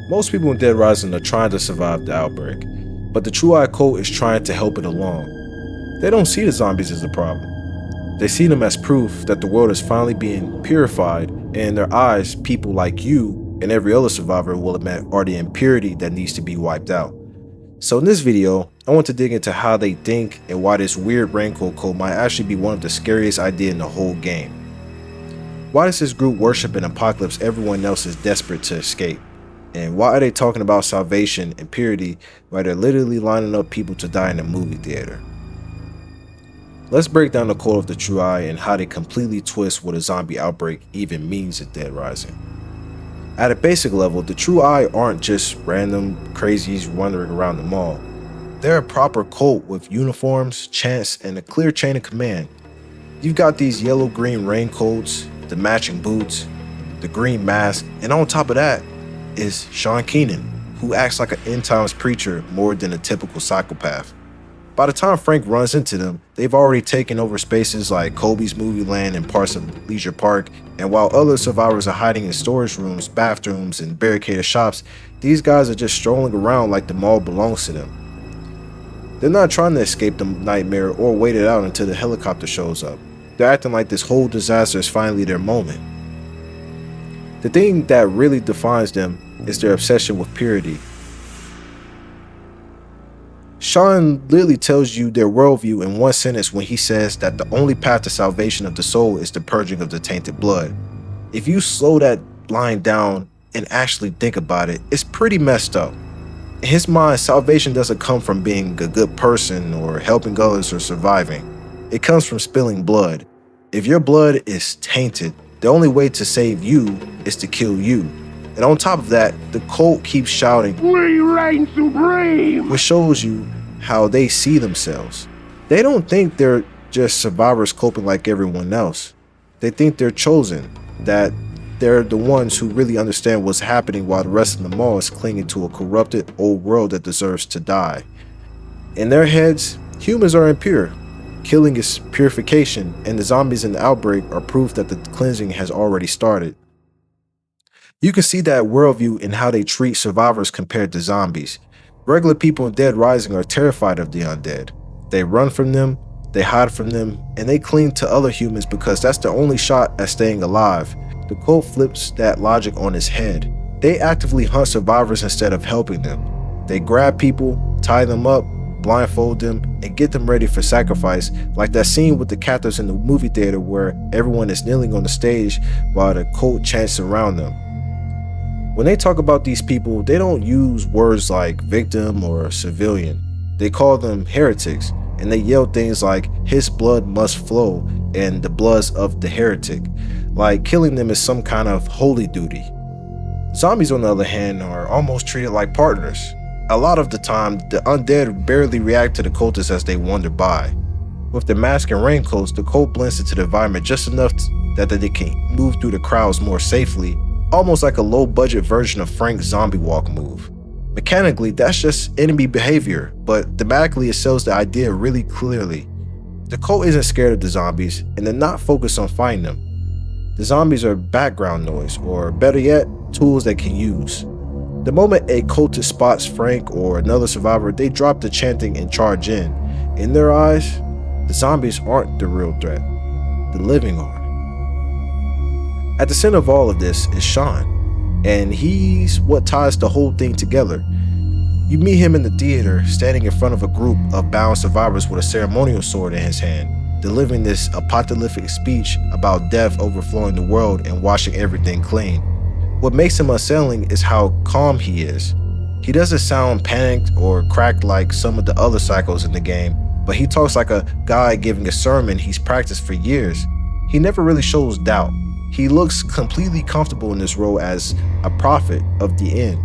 Most people in Dead Rising are trying to survive the outbreak, but the True Eye cult is trying to help it along. They don't see the zombies as a problem. They see them as proof that the world is finally being purified, and in their eyes, people like you and every other survivor will admit are the impurity that needs to be wiped out. So in this video, I want to dig into how they think and why this weird raincoat cult might actually be one of the scariest ideas in the whole game. Why does this group worship an apocalypse everyone else is desperate to escape? And why are they talking about salvation and purity while they're literally lining up people to die in a movie theater? Let's break down the code of the True Eye and how they completely twist what a zombie outbreak even means in Dead Rising. At a basic level, the True Eye aren't just random crazies wandering around the mall. They're a proper cult with uniforms, chants, and a clear chain of command. You've got these yellow-green raincoats, the matching boots, the green mask, and on top of that is Sean Keenan, who acts like an end times preacher more than a typical psychopath. By the time Frank runs into them, they've already taken over spaces like Kobe's Movie Land and parts of Leisure Park, and while other survivors are hiding in storage rooms, bathrooms, and barricaded shops, these guys are just strolling around like the mall belongs to them. They're not trying to escape the nightmare or wait it out until the helicopter shows up. They're acting like this whole disaster is finally their moment. The thing that really defines them is their obsession with purity. Sean literally tells you their worldview in one sentence when he says that the only path to salvation of the soul is the purging of the tainted blood. If you slow that line down and actually think about it, it's pretty messed up. In his mind, salvation doesn't come from being a good person or helping others or surviving. It comes from spilling blood. If your blood is tainted, the only way to save you is to kill you. And on top of that, the cult keeps shouting, "We reign supreme!" which shows you how they see themselves. They don't think they're just survivors coping like everyone else. They think they're chosen, that they're the ones who really understand what's happening while the rest of the mall is clinging to a corrupted old world that deserves to die. In their heads, humans are impure. Killing is purification, and the zombies in the outbreak are proof that the cleansing has already started. You can see that worldview in how they treat survivors compared to zombies. Regular people in Dead Rising are terrified of the undead. They run from them, they hide from them, and they cling to other humans because that's their only shot at staying alive. The cult flips that logic on its head. They actively hunt survivors instead of helping them. They grab people, tie them up, blindfold them, and get them ready for sacrifice, like that scene with the captives in the movie theater where everyone is kneeling on the stage while the cult chants around them. When they talk about these people, they don't use words like victim or civilian. They call them heretics, and they yell things like "his blood must flow" and "the bloods of the heretic," like killing them is some kind of holy duty. Zombies, on the other hand, are almost treated like partners. A lot of the time, the undead barely react to the cultists as they wander by. With the mask and raincoats, the cult blends into the environment just enough that they can move through the crowds more safely, almost like a low-budget version of Frank's zombie walk move. Mechanically, that's just enemy behavior, but thematically it sells the idea really clearly. The cult isn't scared of the zombies, and they're not focused on fighting them. The zombies are background noise, or better yet, tools they can use. The moment a cultist spots Frank or another survivor, they drop the chanting and charge in. In their eyes, the zombies aren't the real threat. The living are. At the center of all of this is Sean, and he's what ties the whole thing together. You meet him in the theater, standing in front of a group of bound survivors with a ceremonial sword in his hand, delivering this apocalyptic speech about death overflowing the world and washing everything clean. What makes him unsettling is how calm he is. He doesn't sound panicked or cracked like some of the other psychos in the game, but he talks like a guy giving a sermon he's practiced for years. He never really shows doubt. He looks completely comfortable in this role as a prophet of the end.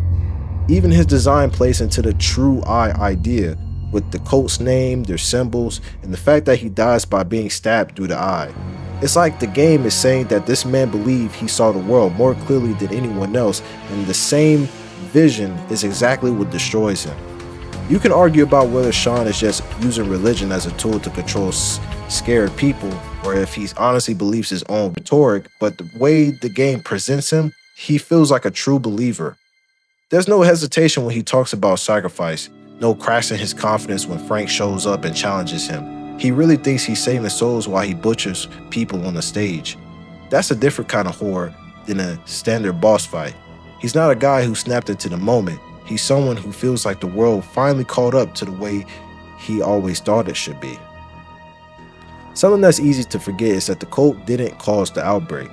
Even his design plays into the True Eye idea, with the cult's name, their symbols, and the fact that he dies by being stabbed through the eye. It's like the game is saying that this man believed he saw the world more clearly than anyone else, and the same vision is exactly what destroys him. You can argue about whether Sean is just using religion as a tool to control scared people, or if he honestly believes his own rhetoric, but the way the game presents him, he feels like a true believer. There's no hesitation when he talks about sacrifice, no cracks in his confidence when Frank shows up and challenges him. He really thinks he's saving souls while he butchers people on the stage. That's a different kind of horror than a standard boss fight. He's not a guy who snapped into the moment. He's someone who feels like the world finally caught up to the way he always thought it should be. Something that's easy to forget is that the cult didn't cause the outbreak.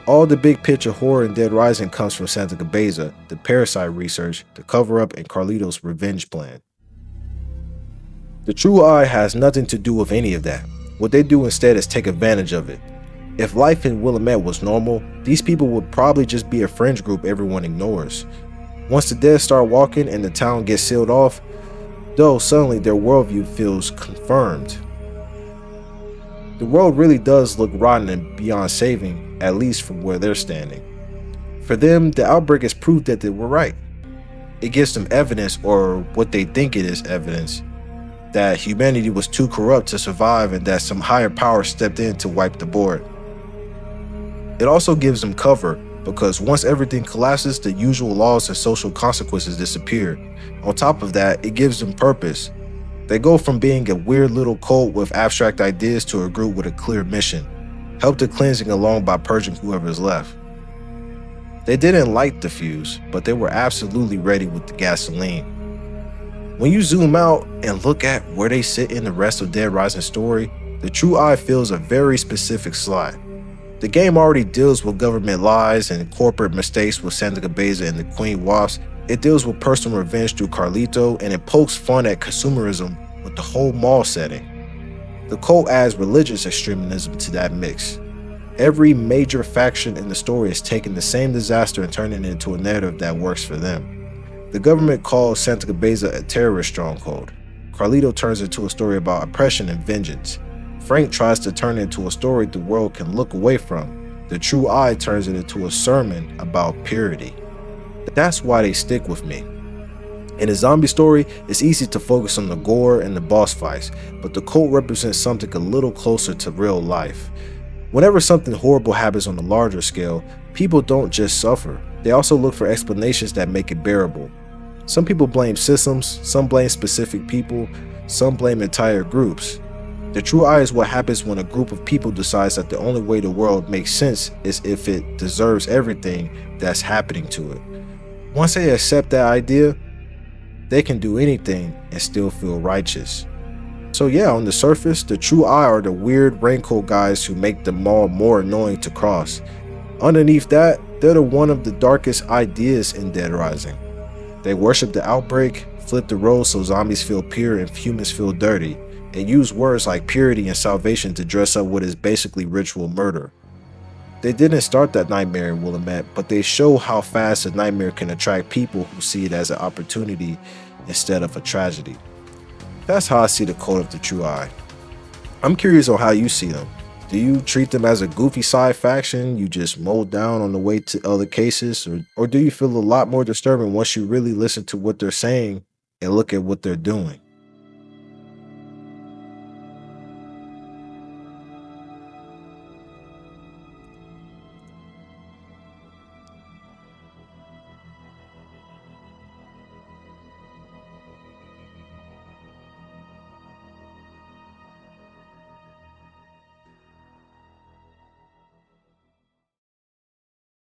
All the big picture horror in Dead Rising comes from Santa Cabeza, the parasite research, the cover-up, and Carlito's revenge plan. The True Eye has nothing to do with any of that. What they do instead is take advantage of it. If life in Willamette was normal, these people would probably just be a fringe group everyone ignores. Once the dead start walking and the town gets sealed off, though suddenly their worldview feels confirmed. The world really does look rotten and beyond saving, at least from where they're standing. For them, the outbreak is proof that they were right. It gives them evidence, or what they think it is evidence, that humanity was too corrupt to survive and that some higher power stepped in to wipe the board. It also gives them cover, because once everything collapses, the usual laws and social consequences disappear. On top of that, it gives them purpose. They go from being a weird little cult with abstract ideas to a group with a clear mission. Help the cleansing along by purging whoever's left. They didn't light the fuse, but they were absolutely ready with the gasoline. When you zoom out and look at where they sit in the rest of Dead Rising story, the True Eye fills a very specific slot. The game already deals with government lies and corporate mistakes with Santa Cabeza and the Queen Wasp. It deals with personal revenge through Carlito, and it pokes fun at consumerism with the whole mall setting. The cult adds religious extremism to that mix. Every major faction in the story is taking the same disaster and turning it into a narrative that works for them. The government calls Santa Cabeza a terrorist stronghold. Carlito turns it into a story about oppression and vengeance. Frank tries to turn it into a story the world can look away from. The True Eye turns it into a sermon about purity. That's why they stick with me. In a zombie story, it's easy to focus on the gore and the boss fights, but the cult represents something a little closer to real life. Whenever something horrible happens on a larger scale, people don't just suffer. They also look for explanations that make it bearable. Some people blame systems, some blame specific people, some blame entire groups. The True Eye is what happens when a group of people decides that the only way the world makes sense is if it deserves everything that's happening to it. Once they accept that idea, they can do anything and still feel righteous. So yeah, on the surface, the True Eye are the weird raincoat guys who make the mall more annoying to cross. Underneath that, they're one of the darkest ideas in Dead Rising. They worship the outbreak, flip the roles so zombies feel pure and humans feel dirty, and use words like purity and salvation to dress up what is basically ritual murder. They didn't start that nightmare in Willamette, but they show how fast a nightmare can attract people who see it as an opportunity instead of a tragedy. That's how I see the cult of the True Eye. I'm curious on how you see them. Do you treat them as a goofy side faction you just mow down on the way to other cases, or do you feel a lot more disturbing once you really listen to what they're saying and look at what they're doing?